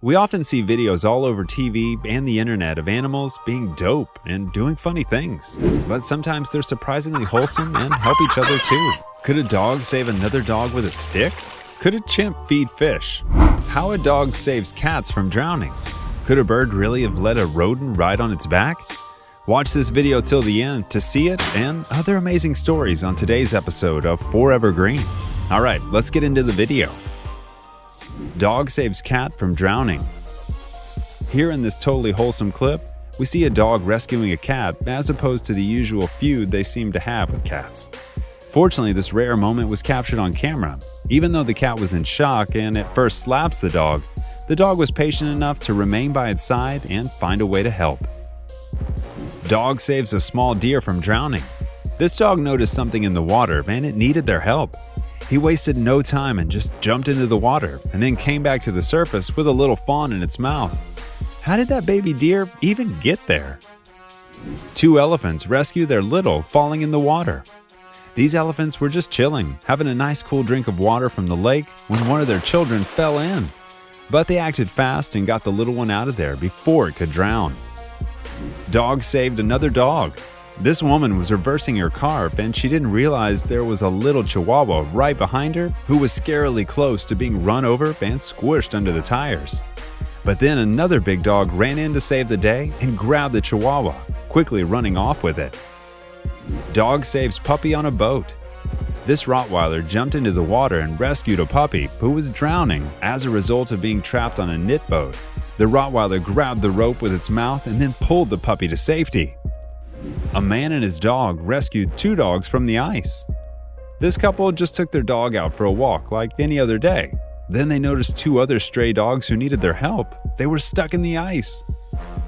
We often see videos all over TV and the internet of animals being dope and doing funny things. But sometimes they're surprisingly wholesome and help each other too. Could a dog save another dog with a stick? Could a chimp feed fish? How a dog saves cats from drowning? Could a bird really have let a rodent ride on its back? Watch this video till the end to see it and other amazing stories on today's episode of Forever Green. Alright, let's get into the video. Dog saves cat from drowning. Here in this totally wholesome clip, we see a dog rescuing a cat as opposed to the usual feud they seem to have with cats. Fortunately, this rare moment was captured on camera. Even though the cat was in shock and at first slaps the dog was patient enough to remain by its side and find a way to help. Dog saves a small deer from drowning. This dog noticed something in the water and it needed their help. He wasted no time and just jumped into the water and then came back to the surface with a little fawn in its mouth. How did that baby deer even get there? Two elephants rescue their little falling in the water. These elephants were just chilling, having a nice cool drink of water from the lake when one of their children fell in. But they acted fast and got the little one out of there before it could drown. Dog saved another dog. This woman was reversing her car and she didn't realize there was a little chihuahua right behind her who was scarily close to being run over and squished under the tires. But then another big dog ran in to save the day and grabbed the chihuahua, quickly running off with it. Dog saves puppy on a boat. This Rottweiler jumped into the water and rescued a puppy who was drowning as a result of being trapped on a knit boat. The Rottweiler grabbed the rope with its mouth and then pulled the puppy to safety. A man and his dog rescued two dogs from the ice. This couple just took their dog out for a walk like any other day. Then they noticed two other stray dogs who needed their help. They were stuck in the ice.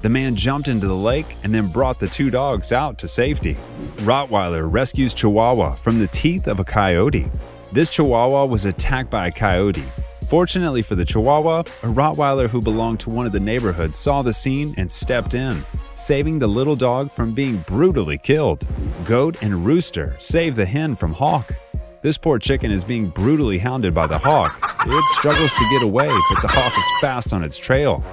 The man jumped into the lake and then brought the two dogs out to safety. Rottweiler rescues Chihuahua from the teeth of a coyote. This Chihuahua was attacked by a coyote. Fortunately for the Chihuahua, a Rottweiler who belonged to one of the neighborhoods saw the scene and stepped in, saving the little dog from being brutally killed. Goat and Rooster save the hen from hawk. This poor chicken is being brutally hounded by the hawk. It struggles to get away, but the hawk is fast on its trail.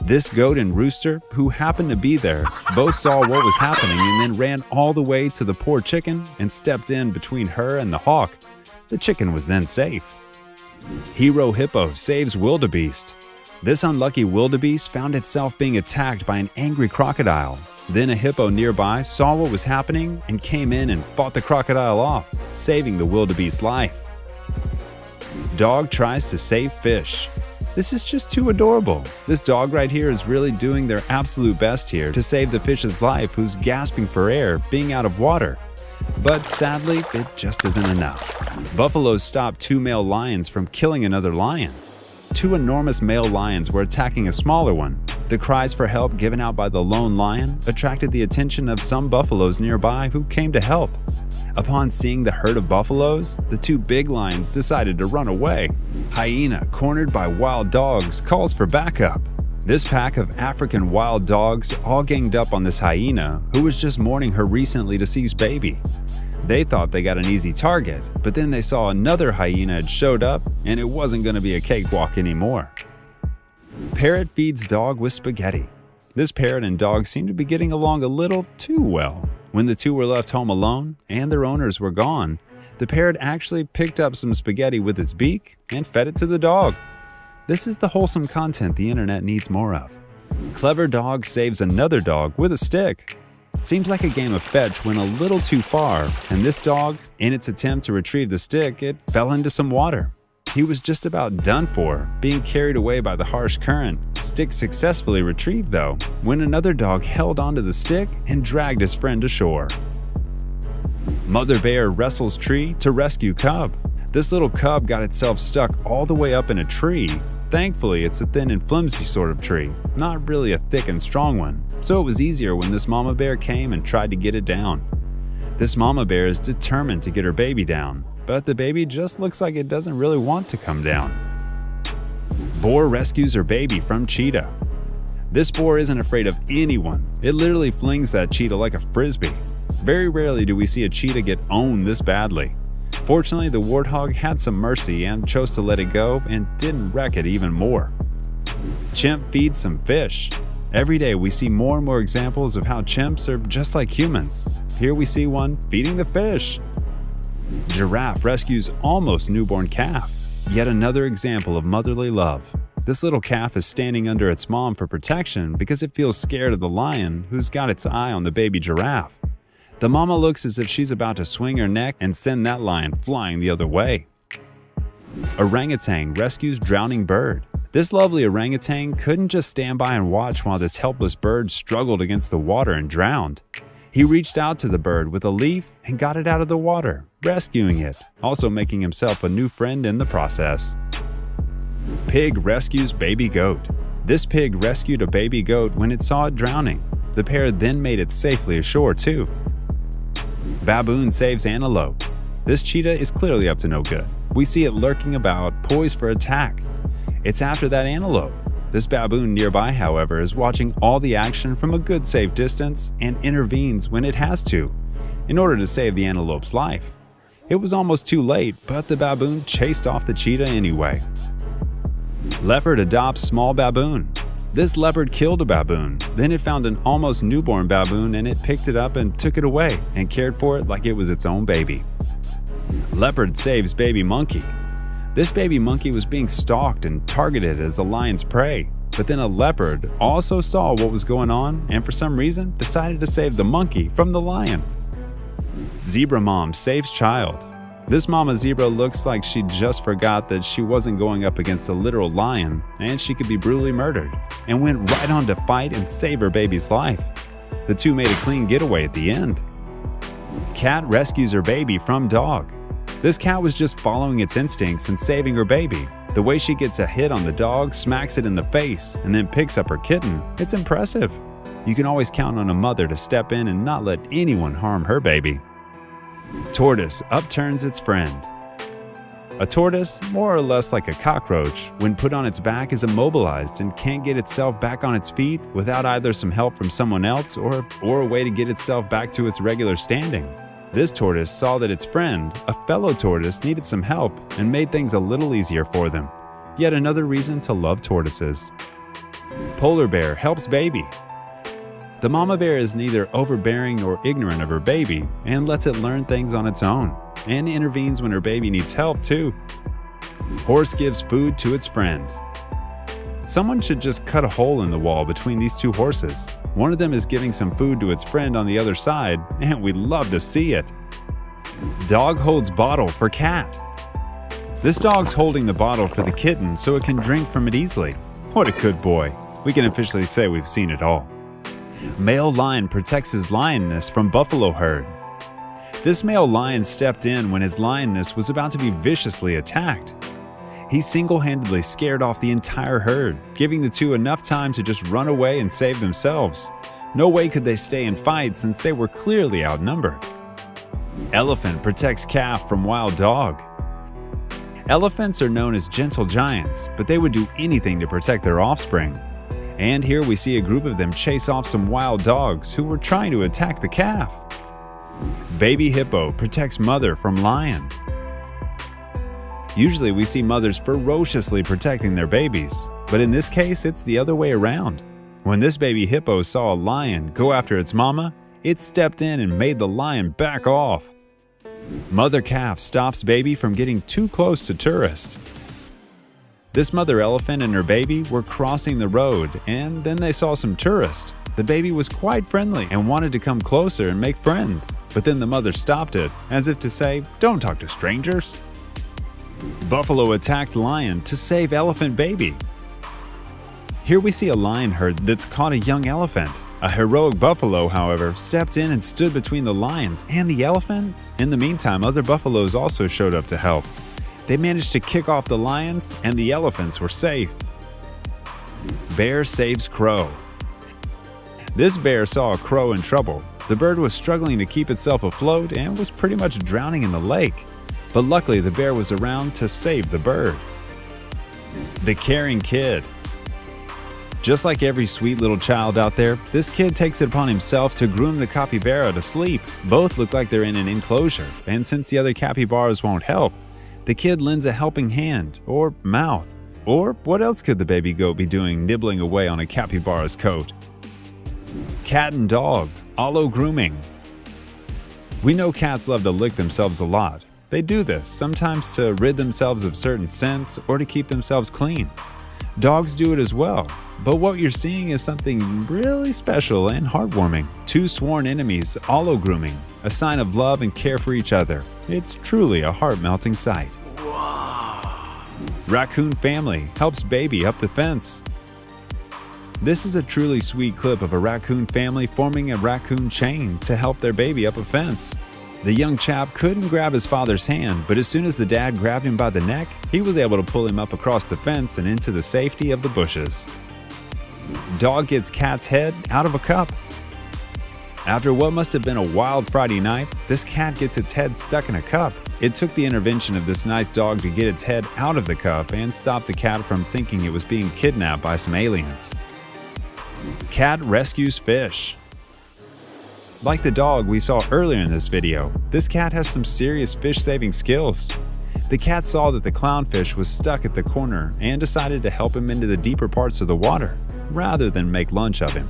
This goat and rooster, who happened to be there, both saw what was happening and then ran all the way to the poor chicken and stepped in between her and the hawk. The chicken was then safe. Hero Hippo saves wildebeest. This unlucky wildebeest found itself being attacked by an angry crocodile. Then a hippo nearby saw what was happening and came in and fought the crocodile off, saving the wildebeest's life. Dog tries to save fish. This is just too adorable. This dog right here is really doing their absolute best here to save the fish's life who's gasping for air, being out of water. But sadly, it just isn't enough. Buffaloes stopped two male lions from killing another lion. Two enormous male lions were attacking a smaller one. The cries for help given out by the lone lion attracted the attention of some buffaloes nearby who came to help. Upon seeing the herd of buffaloes, the two big lions decided to run away. Hyena, cornered by wild dogs, calls for backup. This pack of African wild dogs all ganged up on this hyena who was just mourning her recently deceased baby. They thought they got an easy target, but then they saw another hyena had showed up and it wasn't going to be a cakewalk anymore. Parrot feeds dog with spaghetti. This parrot and dog seemed to be getting along a little too well. When the two were left home alone and their owners were gone, the parrot actually picked up some spaghetti with its beak and fed it to the dog. This is the wholesome content the internet needs more of. Clever dog saves another dog with a stick. Seems like a game of fetch went a little too far, and this dog, in its attempt to retrieve the stick, it fell into some water. He was just about done for, being carried away by the harsh current. Stick successfully retrieved though, when another dog held onto the stick and dragged his friend ashore. Mother bear wrestles tree to rescue cub. This little cub got itself stuck all the way up in a tree. Thankfully, it's a thin and flimsy sort of tree, not really a thick and strong one, so it was easier when this mama bear came and tried to get it down. This mama bear is determined to get her baby down, but the baby just looks like it doesn't really want to come down. Boar rescues her baby from cheetah. This boar isn't afraid of anyone. It literally flings that cheetah like a frisbee. Very rarely do we see a cheetah get owned this badly. Fortunately, the warthog had some mercy and chose to let it go and didn't wreck it even more. Chimp feeds some fish. Every day we see more and more examples of how chimps are just like humans. Here we see one feeding the fish. Giraffe rescues almost newborn calf. Yet another example of motherly love. This little calf is standing under its mom for protection because it feels scared of the lion who's got its eye on the baby giraffe. The mama looks as if she's about to swing her neck and send that lion flying the other way. Orangutan rescues drowning bird. This lovely orangutan couldn't just stand by and watch while this helpless bird struggled against the water and drowned. He reached out to the bird with a leaf and got it out of the water, rescuing it, also making himself a new friend in the process. Pig rescues baby goat. This pig rescued a baby goat when it saw it drowning. The pair then made it safely ashore too. Baboon saves antelope. This cheetah is clearly up to no good. We see it lurking about, poised for attack. It's after that antelope. This baboon nearby, however, is watching all the action from a good safe distance and intervenes when it has to, in order to save the antelope's life. It was almost too late, but the baboon chased off the cheetah anyway. Leopard adopts small baboon. This leopard killed a baboon. Then it found an almost newborn baboon and it picked it up and took it away and cared for it like it was its own baby. Leopard saves baby monkey. This baby monkey was being stalked and targeted as the lion's prey, but then a leopard also saw what was going on and for some reason decided to save the monkey from the lion. Zebra mom saves child. This mama zebra looks like she just forgot that she wasn't going up against a literal lion and she could be brutally murdered, and went right on to fight and save her baby's life. The two made a clean getaway at the end. Cat rescues her baby from dog. This cat was just following its instincts and saving her baby. The way she gets a hit on the dog, smacks it in the face, and then picks up her kitten, it's impressive. You can always count on a mother to step in and not let anyone harm her baby. Tortoise upturns its friend. A tortoise, more or less like a cockroach, when put on its back is immobilized and can't get itself back on its feet without either some help from someone else or a way to get itself back to its regular standing. This tortoise saw that its friend, a fellow tortoise, needed some help and made things a little easier for them. Yet another reason to love tortoises. Polar bear helps baby. The mama bear is neither overbearing nor ignorant of her baby and lets it learn things on its own, and intervenes when her baby needs help too. Horse gives food to its friend. Someone should just cut a hole in the wall between these two horses. One of them is giving some food to its friend on the other side, and we'd love to see it. Dog holds bottle for cat. This dog's holding the bottle for the kitten so it can drink from it easily. What a good boy. We can officially say we've seen it all. Male lion protects his lioness from buffalo herd. This male lion stepped in when his lioness was about to be viciously attacked. He single-handedly scared off the entire herd, giving the two enough time to just run away and save themselves. No way could they stay and fight since they were clearly outnumbered. Elephant protects calf from wild dog. Elephants are known as gentle giants, but they would do anything to protect their offspring. And here we see a group of them chase off some wild dogs who were trying to attack the calf. Baby hippo protects mother from lion. Usually we see mothers ferociously protecting their babies, but in this case it's the other way around. When this baby hippo saw a lion go after its mama, it stepped in and made the lion back off. Mother calf stops baby from getting too close to tourist. This mother elephant and her baby were crossing the road, and then they saw some tourists. The baby was quite friendly and wanted to come closer and make friends, but then the mother stopped it, as if to say, "Don't talk to strangers." Buffalo attacked lion to save elephant baby. Here we see a lion herd that's caught a young elephant. A heroic buffalo, however, stepped in and stood between the lions and the elephant. In the meantime, other buffaloes also showed up to help. They managed to kick off the lions, and the elephants were safe. Bear saves crow. This bear saw a crow in trouble. The bird was struggling to keep itself afloat and was pretty much drowning in the lake. But luckily, the bear was around to save the bird. The caring kid. Just like every sweet little child out there, this kid takes it upon himself to groom the capybara to sleep. Both look like they're in an enclosure, and since the other capybaras won't help, the kid lends a helping hand, or mouth, Or what else could the baby goat be doing nibbling away on a capybara's coat? Cat and dog, grooming. We know cats love to lick themselves a lot. They do this, sometimes to rid themselves of certain scents or to keep themselves clean. Dogs do it as well, but what you're seeing is something really special and heartwarming. Two sworn enemies grooming, a sign of love and care for each other. It's truly a heart-melting sight. Raccoon family helps baby up the fence. This is a truly sweet clip of a raccoon family forming a raccoon chain to help their baby up a fence. The young chap couldn't grab his father's hand, but as soon as the dad grabbed him by the neck, he was able to pull him up across the fence and into the safety of the bushes. Dog gets cat's head out of a cup. After what must have been a wild Friday night, this cat gets its head stuck in a cup. It took the intervention of this nice dog to get its head out of the cup and stop the cat from thinking it was being kidnapped by some aliens. Cat rescues fish. Like the dog we saw earlier in this video, this cat has some serious fish-saving skills. The cat saw that the clownfish was stuck at the corner and decided to help him into the deeper parts of the water, rather than make lunch of him.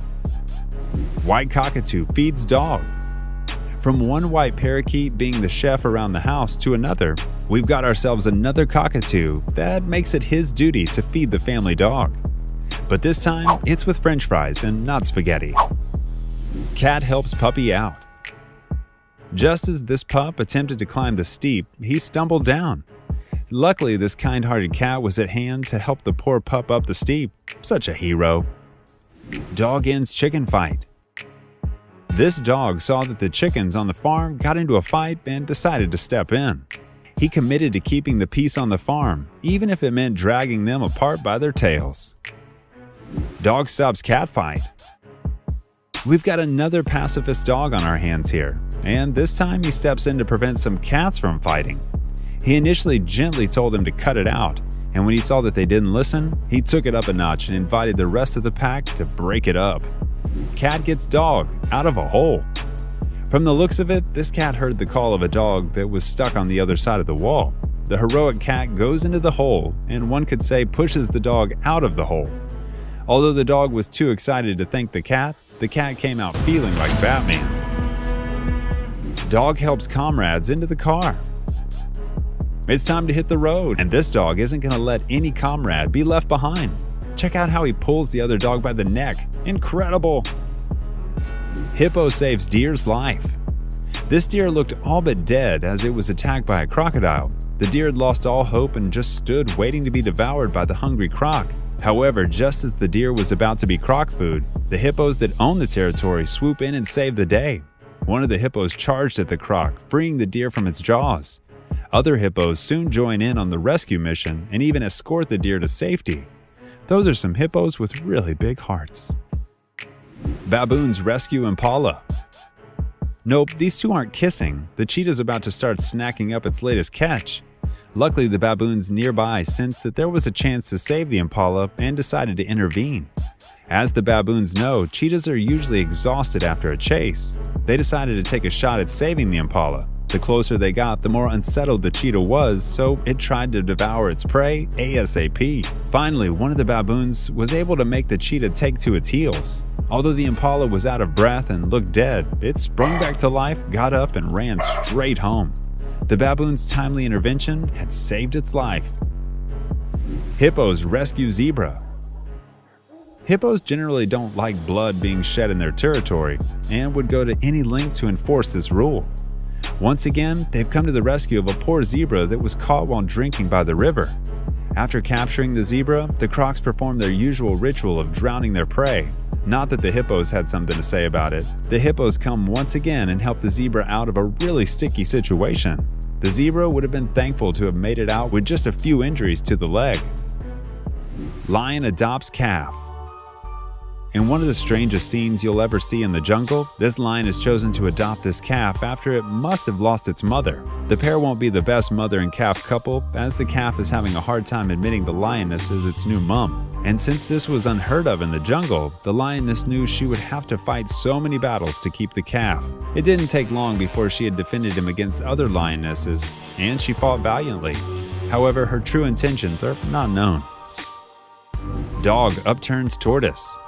White cockatoo feeds dog. From one white parakeet being the chef around the house to another, we've got ourselves another cockatoo that makes it his duty to feed the family dog. But this time, it's with French fries and not spaghetti. Cat helps puppy out. Just as this pup attempted to climb the steep, he stumbled down. Luckily, this kind-hearted cat was at hand to help the poor pup up the steep. Such a hero. Dog ends chicken fight. This dog saw that the chickens on the farm got into a fight and decided to step in. He committed to keeping the peace on the farm, even if it meant dragging them apart by their tails. Dog stops cat fight. We've got another pacifist dog on our hands here, and this time he steps in to prevent some cats from fighting. He initially gently told them to cut it out, and when he saw that they didn't listen, he took it up a notch and invited the rest of the pack to break it up. Cat gets dog out of a hole. From the looks of it, this cat heard the call of a dog that was stuck on the other side of the wall. The heroic cat goes into the hole, and one could say pushes the dog out of the hole. Although the dog was too excited to thank the cat came out feeling like Batman. Dog helps comrades into the car. It's time to hit the road, and this dog isn't going to let any comrade be left behind. Check out how he pulls the other dog by the neck. Incredible! Hippo saves deer's life. This deer looked all but dead as it was attacked by a crocodile. The deer had lost all hope and just stood waiting to be devoured by the hungry croc. However, just as the deer was about to be croc food, the hippos that own the territory swoop in and save the day. One of the hippos charged at the croc, freeing the deer from its jaws. Other hippos soon join in on the rescue mission and even escort the deer to safety. Those are some hippos with really big hearts. Baboons rescue impala. Nope, these two aren't kissing. The cheetah's about to start snacking up its latest catch. Luckily, the baboons nearby sensed that there was a chance to save the impala and decided to intervene. As the baboons know, cheetahs are usually exhausted after a chase. They decided to take a shot at saving the impala. The closer they got, the more unsettled the cheetah was, so it tried to devour its prey ASAP. Finally, one of the baboons was able to make the cheetah take to its heels. Although the impala was out of breath and looked dead, it sprung back to life, got up, and ran straight home. The baboon's timely intervention had saved its life. Hippos rescue zebra. Hippos generally don't like blood being shed in their territory and would go to any length to enforce this rule. Once again, they've come to the rescue of a poor zebra that was caught while drinking by the river. After capturing the zebra, the crocs performed their usual ritual of drowning their prey. Not that the hippos had something to say about it. The hippos come once again and help the zebra out of a really sticky situation. The zebra would have been thankful to have made it out with just a few injuries to the leg. Lion adopts calf. In one of the strangest scenes you'll ever see in the jungle, this lion has chosen to adopt this calf after it must have lost its mother. The pair won't be the best mother and calf couple, as the calf is having a hard time admitting the lioness is its new mom. And since this was unheard of in the jungle, the lioness knew she would have to fight so many battles to keep the calf. It didn't take long before she had defended him against other lionesses, and she fought valiantly. However, her true intentions are not known. Dog upturns tortoise.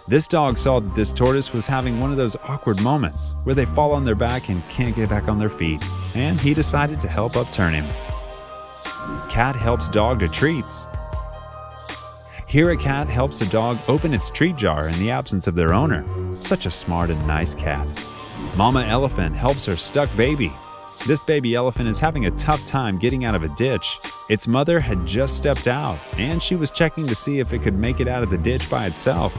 This dog saw that this tortoise was having one of those awkward moments where they fall on their back and can't get back on their feet, and he decided to help upturn him. Cat helps dog to treats. Here a cat helps a dog open its treat jar in the absence of their owner. Such a smart and nice cat. Mama elephant helps her stuck baby. This baby elephant is having a tough time getting out of a ditch. Its mother had just stepped out, and she was checking to see if it could make it out of the ditch by itself.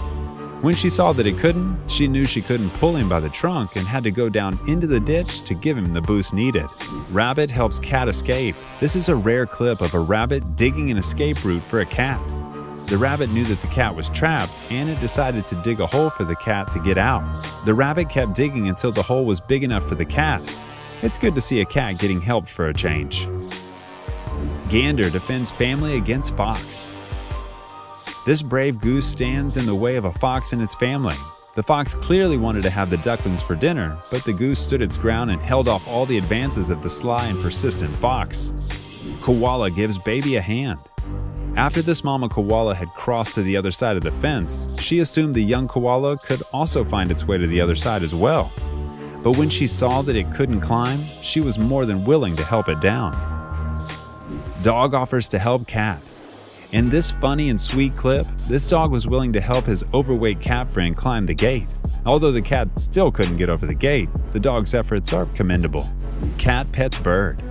When she saw that it couldn't, she knew she couldn't pull him by the trunk and had to go down into the ditch to give him the boost needed. Rabbit helps cat escape. This is a rare clip of a rabbit digging an escape route for a cat. The rabbit knew that the cat was trapped, and it decided to dig a hole for the cat to get out. The rabbit kept digging until the hole was big enough for the cat. It's good to see a cat getting helped for a change. Gander defends family against fox. This brave goose stands in the way of a fox and its family. The fox clearly wanted to have the ducklings for dinner, but the goose stood its ground and held off all the advances of the sly and persistent fox. Koala gives baby a hand. After this mama koala had crossed to the other side of the fence, she assumed the young koala could also find its way to the other side as well. But when she saw that it couldn't climb, she was more than willing to help it down. Dog offers to help cat. In this funny and sweet clip, this dog was willing to help his overweight cat friend climb the gate. Although the cat still couldn't get over the gate, the dog's efforts are commendable. Cat pets bird.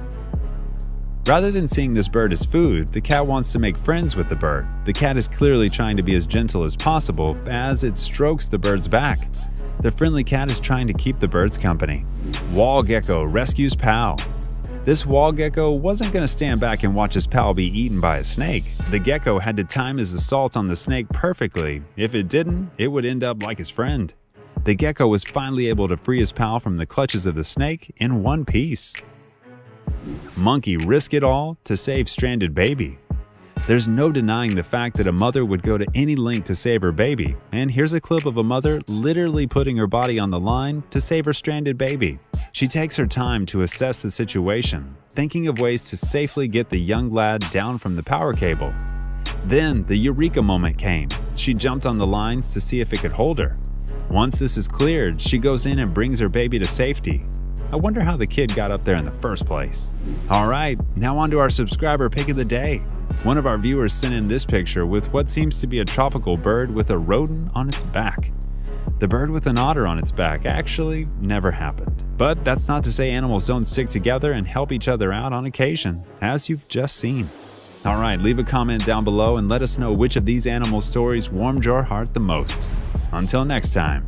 Rather than seeing this bird as food, the cat wants to make friends with the bird. The cat is clearly trying to be as gentle as possible as it strokes the bird's back. The friendly cat is trying to keep the birds company. Wall gecko rescues pal. This wall gecko wasn't going to stand back and watch his pal be eaten by a snake. The gecko had to time his assault on the snake perfectly. If it didn't, it would end up like his friend. The gecko was finally able to free his pal from the clutches of the snake in one piece. Monkey risk it all to save stranded baby. There's no denying the fact that a mother would go to any length to save her baby, and here's a clip of a mother literally putting her body on the line to save her stranded baby. She takes her time to assess the situation, thinking of ways to safely get the young lad down from the power cable. Then the eureka moment came. She jumped on the lines to see if it could hold her. Once this is cleared, she goes in and brings her baby to safety. I wonder how the kid got up there in the first place. Alright, now on to our subscriber pick of the day. One of our viewers sent in this picture with what seems to be a tropical bird with a rodent on its back. The bird with an otter on its back actually never happened. But that's not to say animals don't stick together and help each other out on occasion, as you've just seen. Alright, leave a comment down below and let us know which of these animal stories warmed your heart the most. Until next time.